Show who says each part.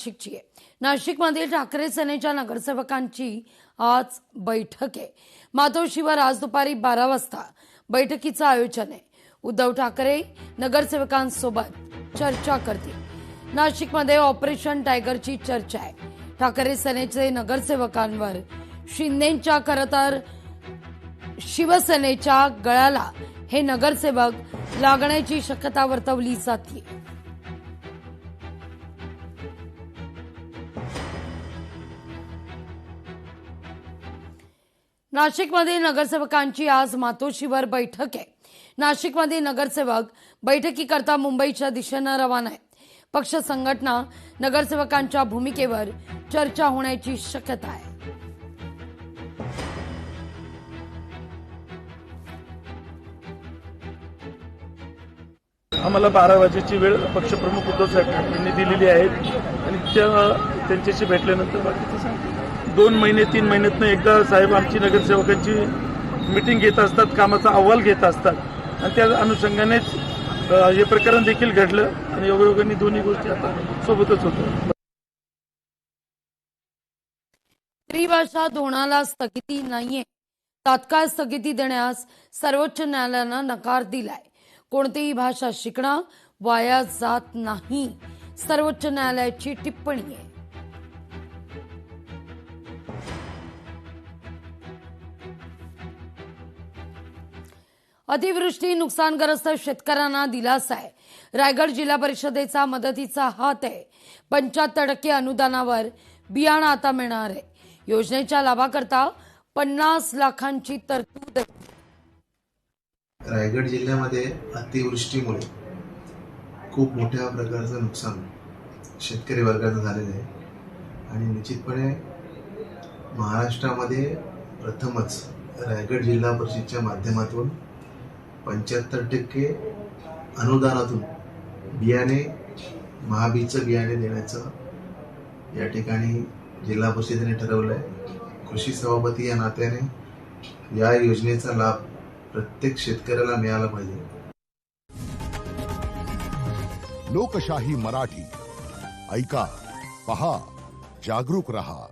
Speaker 1: नाशिकची आहे। नाशिकमधील ठाकरे सेनेच्या नगरसेवकांची आज बैठक आहे। मातोश्रीवर आज दुपारी 12 वाजता बैठकीचं आयोजन आहे। उद्धव ठाकरे नगरसेवकांसोबत चर्चा करतील। नाशिकमध्ये ऑपरेशन टायगरची चर्चा आहे। ठाकरे सेनेचे नगरसेवकांवर शिंदेंच्या खरंतर शिवसेनेच्या गळ्याला हे नगरसेवक लागण्याची शक्यता वर्तवली जाते। नाशिकमध्ये नगरसेवकांची आज मातोश्रीवर बैठक आहे। नाशिकमध्ये नगरसेवक बैठकीकरता मुंबईच्या दिशेने रवाना आहेत। पक्ष संघटना नगरसेवकांच्या भूमिकेवर चर्चा होण्याची शक्यता आहे।
Speaker 2: आम्हाला 12 वाजेची वेळ पक्षप्रमुख उद्धव साहेब ठाकरेंनी दिलेली आहे आणि त्यांच्याशी भेटल्यानंतर बाकीचं सांगतो। 2 महिने 3 महिन्यातनं एकदा साहेब आमची नगरसेवकांची मीटिंग घेत असतात, कामाचा अहवाल घेत असतात आणि त्या अनुषंगानेच हे प्रकरण देखील घडलं आणि योगायोगाने दोन्ही गोष्टी आता सोबतच होतो।
Speaker 1: त्रिभाषा धोरणाला स्थगिती नाहीये। तात्काळ स्थगिती देण्यास सर्वोच्च न्यायालयानं नकार दिलाय। कोणतीही भाषा शिकणं वाया जात नाही, सर्वोच्च न्यायालयाची टिप्पणी आहे। अतिवृष्टी नुकसानग्रस्त शेतकऱ्यांना दिलासा आहे। रायगड जिल्हा परिषदेचा मदतीचा हात आहे। 75% अनुदानावर बियाणं आता मिळणार आहे। योजनेच्या लाभाकरता 50 लाखांची तरतूद आहे।
Speaker 3: रायगड जिल्ह्यामध्ये अतिवृष्टीमुळे खूप मोठ्या प्रकारचं नुकसान शेतकरी वर्गाचं झालेलं आहे आणि निश्चितपणे महाराष्ट्रामध्ये प्रथमच रायगड जिल्हा परिषदेच्या माध्यमातून 75% अनुदानातून बियाणे महाबीजचं बियाणे देण्याचं या ठिकाणी जिल्हा परिषदेने ठरवलं आहे। कृषी सभापती या नात्याने या योजनेचा लाभ प्रत्येक शेतकऱ्याला मिळाला पाहिजे।
Speaker 4: लोकशाही मराठी ऐका, पहा, जागरूक रहा।